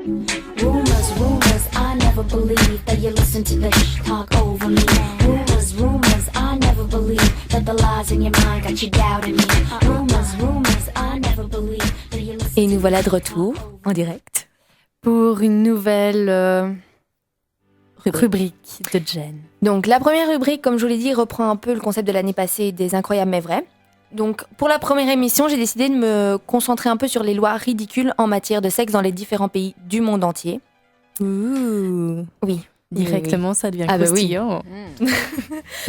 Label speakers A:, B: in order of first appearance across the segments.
A: Rumors, rumors, I never believed that you listen to the talk over me. Rumors, rumors, I never believed that the lies in your mind got you doubting me. Rumors, rumors, I never believed that you listen.
B: Et nous voilà de retour en direct pour une nouvelle rubrique de Jen. Donc la première rubrique, comme je vous l'ai dit, reprend un peu le concept de l'année passée des incroyables mais vrais. Donc pour la première émission, j'ai décidé de me concentrer un peu sur les lois ridicules en matière de sexe dans les différents pays du monde entier.
C: Ouh.
B: Oui.
C: Directement,
B: oui.
C: ça devient
B: croustillant.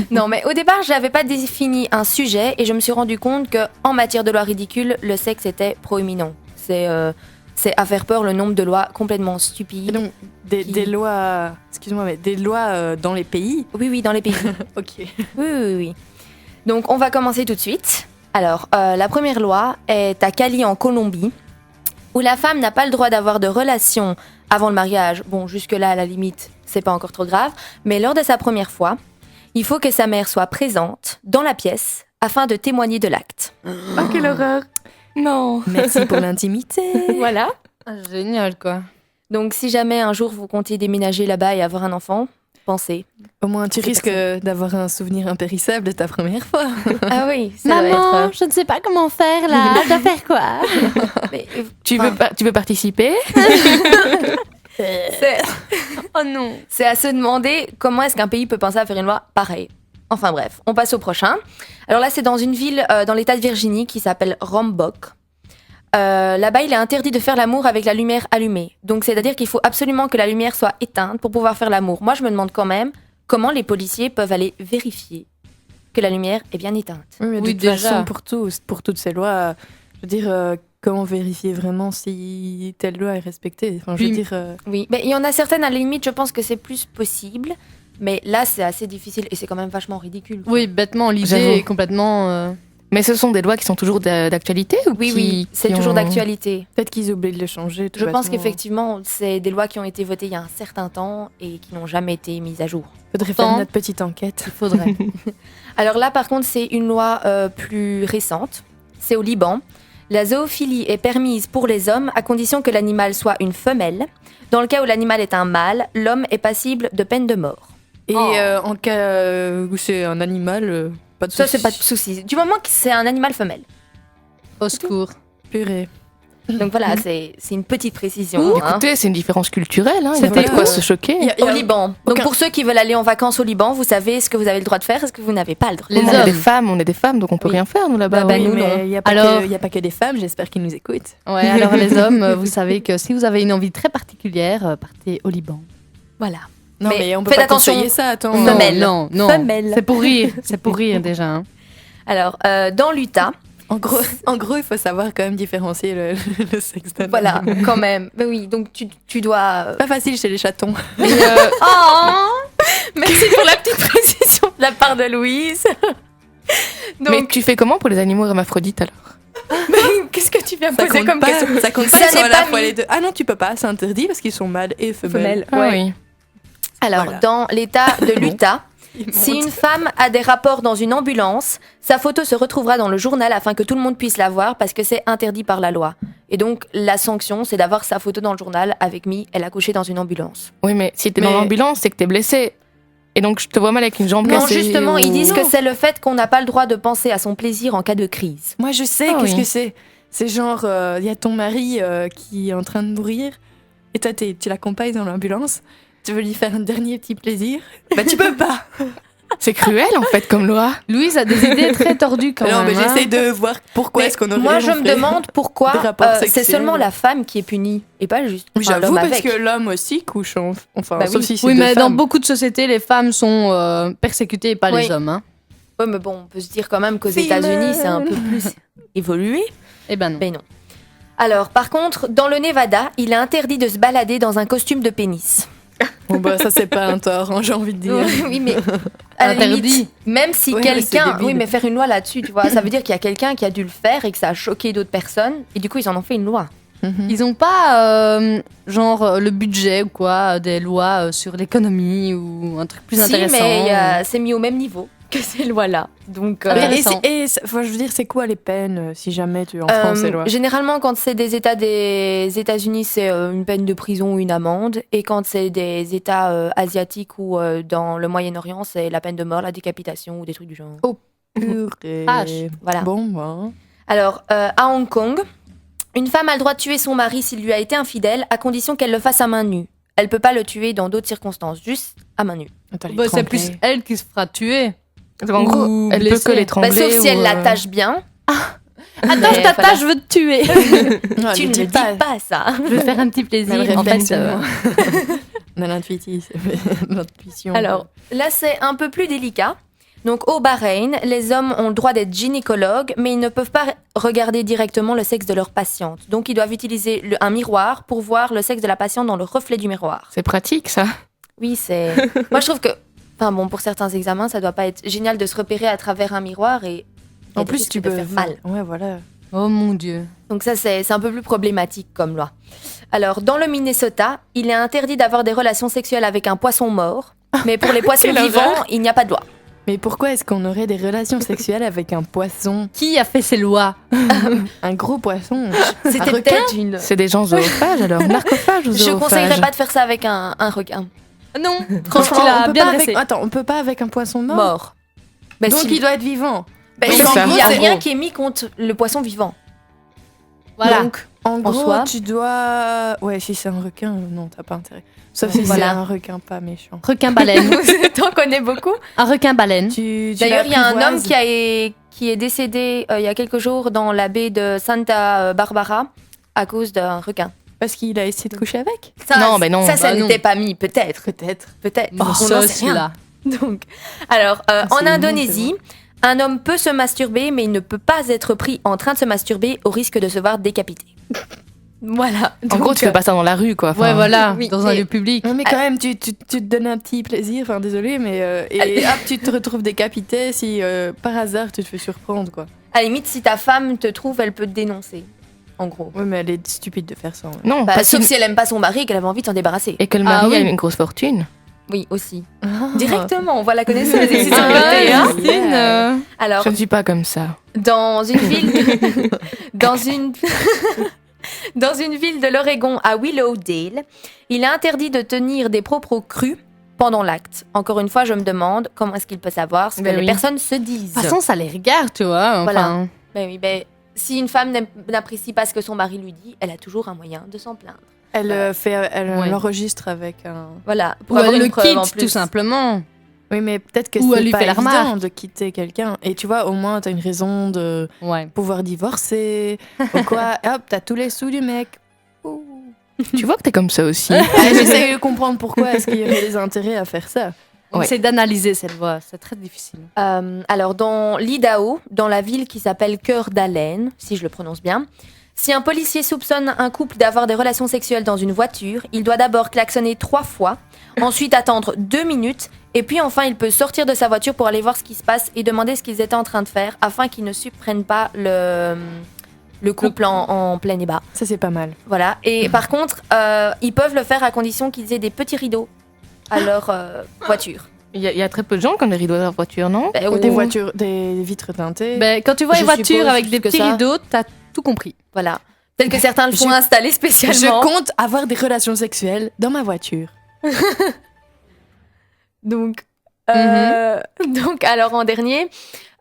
B: Non, mais au départ, je n'avais pas défini un sujet et je me suis rendu compte qu'en matière de lois ridicules, le sexe était proéminent. C'est à faire peur le nombre de lois complètement stupides.
C: Et donc, des lois, excuse-moi, mais des lois dans les pays ?
B: Oui, dans les pays.
C: Ok.
B: Oui. Donc, on va commencer tout de suite. Alors, la première loi est à Cali, en Colombie, où la femme n'a pas le droit d'avoir de relations avant le mariage. Bon, jusque-là, à la limite, c'est pas encore trop grave. Mais lors de sa première fois, il faut que sa mère soit présente dans la pièce afin de témoigner de l'acte.
C: Oh, quelle horreur!
B: Non.
C: Merci pour l'intimité.
B: Voilà.
D: Génial, quoi.
B: Donc, si jamais un jour vous comptez déménager là-bas et avoir un enfant, pensez.
C: Au moins, tu risques d'avoir un souvenir impérissable de ta première fois.
B: Ah oui, ça
D: Maman,
B: doit être...
D: je ne sais pas comment faire là. Je dois faire quoi?
B: Mais,
D: Tu veux participer?
B: Oh non. C'est à se demander comment est-ce qu'un pays peut penser à faire une loi pareille. Enfin bref, on passe au prochain. Alors là, c'est dans une ville dans l'état de Virginie qui s'appelle Rombok. Là-bas, il est interdit de faire l'amour avec la lumière allumée. Donc, c'est-à-dire qu'il faut absolument que la lumière soit éteinte pour pouvoir faire l'amour. Moi, je me demande quand même comment les policiers peuvent aller vérifier que la lumière est bien éteinte.
C: Oui, mais de toute façon, pour toutes ces lois, je veux dire, comment vérifier vraiment si telle loi est respectée? Enfin, je veux dire...
B: Oui, mais il y en a certaines, à la limite, je pense que c'est plus possible. Mais là, c'est assez difficile et c'est quand même vachement ridicule.
D: Oui, bêtement, l'idée est complètement...
E: Mais ce sont des lois qui sont toujours d'actualité ou
B: Oui, c'est toujours d'actualité.
C: Peut-être qu'ils oublient de le changer.
B: Je pense qu'effectivement, c'est des lois qui ont été votées il y a un certain temps et qui n'ont jamais été mises à jour.
C: Faudrait faire notre petite enquête.
D: Il faudrait.
B: Alors là, par contre, c'est une loi plus récente. C'est au Liban. La zoophilie est permise pour les hommes à condition que l'animal soit une femelle. Dans le cas où l'animal est un mâle, l'homme est passible de peine de mort.
C: Et en cas où c'est un animal... Pas de
B: ça, c'est pas de souci. Du moment que c'est un animal femelle.
D: Au secours.
C: Purée.
B: Donc voilà, c'est une petite précision.
E: Écoutez, c'est une différence culturelle. Il y a
B: C'était
E: pas de quoi se choquer.
B: Au Liban. Donc pour ceux qui veulent aller en vacances au Liban, vous savez ce que vous avez le droit de faire et ce que vous n'avez pas le droit.
E: On est des femmes, donc on peut rien faire, nous, là-bas.
B: Nous, non.
C: Il n'y a pas que des femmes, j'espère qu'ils nous écoutent.
D: Ouais, alors les hommes, vous savez que si vous avez une envie très particulière, partez au Liban.
B: Voilà.
C: Non, mais on peut
B: faites
C: pas
B: attention.
C: conseiller ça, attends.
B: Femelle.
D: Non.
B: Femelle.
D: C'est pour rire déjà. Hein.
B: Alors, dans l'Utah...
C: En gros, il faut savoir quand même différencier le sexe d'un
B: Voilà,
C: animal.
B: quand même. Ben oui, donc tu dois...
C: Pas facile chez les chatons.
B: Merci pour la petite précision de la part de Louise.
E: Donc... Mais tu fais comment pour les animaux hermaphrodites alors?
B: Mais qu'est-ce que tu viens me poser comme question?
C: Ça compte pas, ils sont à la fois les deux. Ah non, tu peux pas, c'est interdit parce qu'ils sont mâles et femelles.
B: Ouais.
E: Oui.
B: Alors, dans l'état de l'Utah, si une femme a des rapports dans une ambulance, sa photo se retrouvera dans le journal afin que tout le monde puisse la voir parce que c'est interdit par la loi. Et donc, la sanction, c'est d'avoir sa photo dans le journal avec elle a couché dans une ambulance.
E: Oui, mais si t'es dans l'ambulance, c'est que t'es blessé. Et donc, je te vois mal avec une jambe cassée.
B: Non, justement, ils disent que c'est le fait qu'on n'a pas le droit de penser à son plaisir en cas de crise.
C: Moi, je sais, qu'est-ce que c'est? C'est genre, il y a ton mari qui est en train de mourir et toi, tu l'accompagnes dans l'ambulance. Tu veux lui faire un dernier petit plaisir? Bah, tu peux pas!
E: C'est cruel, en fait, comme loi.
D: Louise a des idées très tordues quand même.
C: Non, mais j'essaie de voir pourquoi est-ce qu'on aurait...
B: Moi, je me demande pourquoi c'est seulement la femme qui est punie et pas juste
C: j'avoue,
B: l'homme
C: parce
B: avec.
C: que l'homme aussi couche, enfin,
B: Bah
C: sauf
B: oui.
C: si c'est
D: Oui, mais
C: deux
D: dans
C: femmes.
D: beaucoup de sociétés, les femmes sont persécutées et pas les hommes. Hein.
B: Oui, mais bon, on peut se dire quand même qu'aux États-Unis, c'est un peu plus évolué.
D: Eh ben non.
B: Mais non. Alors, par contre, dans le Nevada, il est interdit de se balader dans un costume de pénis.
C: Bon, bah, ça, c'est pas un tort, hein, j'ai envie de dire.
B: Oui, mais à la
D: Interdit.
B: limite, même si
C: Ouais,
B: quelqu'un...
C: mais c'est
B: Oui, mais faire une loi là-dessus, tu vois, ça veut dire qu'il y a quelqu'un qui a dû le faire et que ça a choqué d'autres personnes. Et du coup, ils en ont fait une loi.
D: Ils ont pas, le budget ou quoi, des lois sur l'économie ou un truc plus intéressant.
B: Si, mais c'est mis au même niveau que ces lois-là. Donc,
D: Intéressant.
C: Enfin, je veux dire, c'est quoi les peines si jamais tu enfreins ces lois?
B: généralement, quand c'est des États des États-Unis, c'est une peine de prison ou une amende. Et quand c'est des États asiatiques ou dans le Moyen-Orient, c'est la peine de mort, la décapitation ou des trucs du genre.
C: Purée.
B: Voilà.
C: Bon, ben.
B: Alors, à Hong Kong, une femme a le droit de tuer son mari s'il lui a été infidèle, à condition qu'elle le fasse à main nue. Elle peut pas le tuer dans d'autres circonstances, juste à main nue.
C: Attends, les
D: Bah, c'est
C: tremblés.
D: plus elle qui se fera tuer.
E: En gros,
D: Ou
E: elle peut
D: blessée.
E: que l'étrangler.
B: Bah, sauf si elle
E: ou,
B: l'attache bien.
D: Attends,
B: Mais
D: je t'attache,
B: voilà.
D: je veux te tuer.
C: Non,
B: Tu
C: elle
B: ne
C: dit
B: dis pas ça.
D: Je veux faire un petit plaisir.
C: Elle
D: En
C: réflexe,
D: fait,
C: On a l'intuition.
B: Alors, là, c'est un peu plus délicat. Donc, au Bahreïn, les hommes ont le droit d'être gynécologues, mais ils ne peuvent pas regarder directement le sexe de leur patiente. Donc, ils doivent utiliser un miroir pour voir le sexe de la patiente dans le reflet du miroir.
E: C'est pratique, ça.
B: Oui, c'est... Moi, je trouve que... Enfin bon, pour certains examens, ça doit pas être génial de se repérer à travers un miroir et...
C: En plus, tu
B: peux
C: peux
B: faire mal.
C: Ouais, voilà.
D: oh mon Dieu.
B: Donc ça, c'est un peu plus problématique comme loi. Alors, dans le Minnesota, il est interdit d'avoir des relations sexuelles avec un poisson mort, mais pour les poissons
E: Quelle
B: vivants,
E: horreur.
B: il n'y a pas de loi.
C: Mais pourquoi est-ce qu'on aurait des relations sexuelles avec un poisson?
D: Qui a fait ces lois?
C: Un gros poisson?
B: C'était
C: requin
B: peut-être une...
E: C'est des gens zoophages, alors. Narcophage ou
B: Je
E: zoophage?
B: conseillerais pas de faire ça avec un requin.
D: Non,
C: Franchement,
D: tu l'as
C: on peut
D: bien
C: pas
D: dressé.
C: avec... Attends, on peut pas avec un poisson mort?
B: Mort. Bah,
C: Donc
B: si-
C: il doit être vivant.
B: bah,
E: Oui,
B: il
E: c'est ça.
B: n'y a
C: C'est
B: rien
C: gros.
B: qui est mis contre le poisson vivant.
D: Voilà.
B: Donc,
C: En gros,
B: soi.
C: tu dois... Ouais, si c'est un requin, non, t'as pas intérêt. Sauf si
B: Voilà.
C: c'est un requin pas méchant.
D: Requin-baleine.
B: t'en connais beaucoup.
D: Un requin-baleine.
B: D'ailleurs, il y a un homme qui est décédé il y a quelques jours dans la baie de Santa Barbara à cause d'un requin.
C: Parce qu'il a essayé de coucher avec?
B: Ça,
E: Non, mais non.
B: Ça, ça
D: Bah non.
B: n'était pas mis, peut-être.
C: Peut-être.
B: Peut-être.
D: Bon,
B: On
D: ça,
B: n'en sait rien.
D: là.
B: Donc, alors, en
C: c'est
B: Indonésie, un homme peut se masturber, mais il ne peut pas être pris en train de se masturber au risque de se voir décapité. Voilà.
E: En gros, tu fais pas ça dans la rue, quoi. Enfin,
D: Ouais, voilà,
B: oui,
D: dans un
B: et-
D: lieu public.
C: Non, mais quand même, tu te donnes un petit plaisir, enfin désolé, mais et hop, tu te retrouves décapité si par hasard tu te fais surprendre, quoi.
B: À la limite, si ta femme te trouve, elle peut te dénoncer. En gros.
C: Oui, mais elle est stupide de faire ça. Ouais.
E: Non,
B: Bah,
E: parce
B: sauf
E: qu'il-
B: si elle aime pas son mari et qu'elle avait envie de s'en débarrasser.
E: Et que le
D: Ah
E: mari
D: oui.
E: a une grosse fortune.
B: Oui, aussi.
C: Ah.
B: Directement, on voit la connaisseuse. ici sur
D: Ah
B: le
D: ouais,
B: côté, hein.
D: Christine,
B: Alors,
E: Je ne suis pas comme ça.
B: dans une ville, dans une, dans une ville de l'Oregon à Willowdale, il est interdit de tenir des propos crus pendant l'acte. Encore une fois, je me demande comment est-ce qu'il peut savoir ce que
E: Ben
B: les
E: oui.
B: personnes se disent.
D: De toute façon, ça les regarde, tu vois. Enfin,
B: Voilà. Ben oui, ben, si une femme n'apprécie pas ce que son mari lui dit, elle a toujours un moyen de s'en plaindre.
C: Elle
D: Ouais.
C: l'enregistre avec un.
B: Voilà.
D: Ou
B: avoir
D: elle le
B: une preuve en
D: quitte,
B: plus.
D: tout simplement.
C: Oui, mais peut-être que
D: Ou elle
C: c'est
D: lui
C: pas
D: fait la
C: évident
D: remarque.
C: de quitter quelqu'un. Et tu vois, au moins t'as une raison de
D: Ouais.
C: pouvoir divorcer ou quoi. Hop, t'as tous les sous du mec. Ouh.
E: Tu vois que t'es comme ça aussi.
C: J'essaie de comprendre pourquoi est-ce qu'il y aurait des intérêts à faire ça.
D: On
E: Ouais.
D: essaie d'analyser cette voie, c'est très difficile.
B: Alors, dans l'Idaho, dans la ville qui s'appelle Cœur d'Haleine, si je le prononce bien, si un policier soupçonne un couple d'avoir des relations sexuelles dans une voiture, il doit d'abord klaxonner 3 fois, ensuite attendre 2 minutes, et puis enfin il peut sortir de sa voiture pour aller voir ce qui se passe et demander ce qu'ils étaient en train de faire afin qu'ils ne surprennent pas le couple en plein débat.
C: Ça, c'est pas mal.
B: Voilà. Et par contre, ils peuvent le faire à condition qu'ils aient des petits rideaux à leur voiture.
E: Il y a très peu de gens qui ont des rideaux dans leur voiture, non?
B: Ben,
C: Ou
B: ou-
C: des voitures, des vitres teintées.
D: Ben, quand tu vois
B: Je
D: les voitures
B: suppose
D: avec des
B: que
D: petits
B: ça.
D: rideaux, t'as tout compris.
B: Voilà. Peut-être que certains le font installer
C: Je
B: spécialement.
C: compte avoir des relations sexuelles dans ma voiture.
B: Donc, donc, alors en dernier,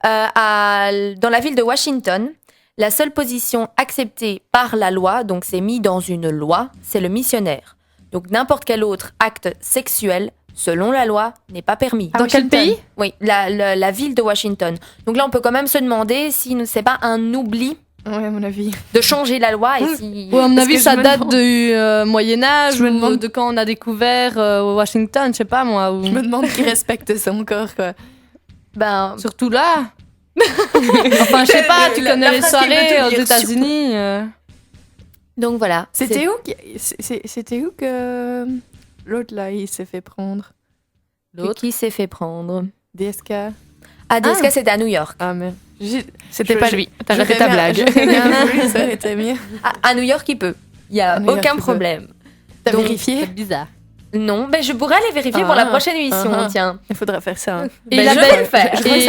B: dans la ville de Washington, la seule position acceptée par la loi, donc c'est mis dans une loi, c'est le missionnaire. Donc n'importe quel autre acte sexuel, selon la loi, n'est pas permis.
D: Dans quel pays?
B: Oui, la ville de Washington. Donc là, on peut quand même se demander si c'est pas un oubli
C: Ouais, à mon avis.
B: de changer la loi et si...
D: Ou à mon
C: Parce
D: avis,
C: que
D: ça
C: je me
D: date
C: demande-
D: du Moyen-Âge
C: Je me
D: ou
C: demande-
D: de quand on a découvert Washington, je sais pas moi. Ou...
C: Je me demande qui respecte ça encore, quoi.
B: Ben,
D: Surtout là. Enfin, je sais pas, tu
B: La
D: connais les
B: phrase qu'il veut
D: soirées
B: te
D: aux
B: dire,
D: États-unis.
B: donc voilà.
C: C'était où que l'autre, là, il s'est fait prendre?
B: C'est qui s'est fait prendre?
C: DSK?
B: Ah, DSK, c'était à New York.
C: Ah, merde.
E: C'était
C: Je-
E: pas
C: je-
E: lui. T'as raté ta blague.
C: J'aurais bien voulu, ça aurait été mieux.
B: À New York, il peut. Il y a
C: À New York,
B: aucun
C: il peut.
B: problème.
C: T'as
B: Donc,
C: vérifié?
D: C'est bizarre.
B: Non, ben je pourrais aller vérifier pour la prochaine émission, tiens.
C: Il faudra faire ça. Hein.
D: Et
B: Ben,
D: la
B: je
D: Bel-
B: vais le faire.
C: Je crois que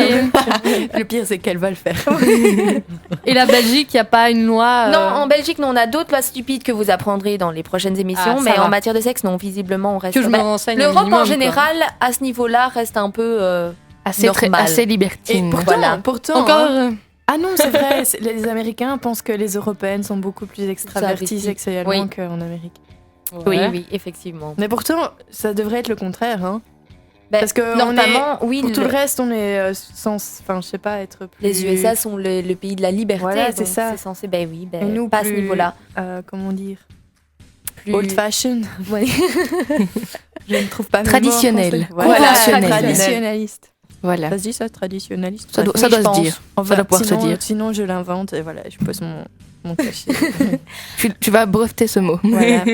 C: ça le pire, c'est qu'elle va le faire.
D: Et la Belgique, il n'y a pas une loi.
B: Non, en Belgique, nous, on a d'autres lois stupides que vous apprendrez dans les prochaines émissions,
D: Ah, ça
B: mais
D: va.
B: en matière de sexe, non, visiblement, on reste.
D: Que je me
B: Ben,
D: renseigne.
B: L'Europe
D: un minimum,
B: en
D: quoi.
B: général, à ce niveau-là, reste un peu normal.
E: assez
C: Et
E: libertine.
C: pourtant,
B: Voilà.
D: Encore.
C: Ah non, c'est vrai. Les Américains pensent que les Européennes sont beaucoup plus extraverties
B: Extraverties.
C: sexuellement
B: Oui.
C: qu'en Amérique.
B: Oui,
D: Ouais.
B: oui, effectivement.
C: Mais pourtant, ça devrait être le contraire. Hein.
B: Ben,
C: Parce que
B: normalement, oui,
C: pour tout le reste, on est enfin, je sais pas, être plus.
B: les USA sont le pays de la liberté.
C: Voilà, c'est
B: donc
C: ça.
B: C'est censé, ben oui, ben,
C: Et nous,
B: pas à ce
C: plus,
B: niveau-là.
C: Comment dire,
B: Plus
C: old fashion.
B: Ouais.
C: Je ne trouve pas mes mots en
E: Traditionnel.
C: français. Voilà,
E: Conventionnel.
C: traditionnaliste.
E: Voilà.
C: Ça se dit ça, traditionnaliste.
E: Ça doit,
B: Oui,
E: ça doit
B: je
E: se
B: pense.
E: dire.
C: Enfin,
E: Ça doit pouvoir
C: sinon,
E: se dire.
C: Sinon, je l'invente et voilà, je pose mon cachet.
E: Tu vas breveter ce mot.
C: Voilà.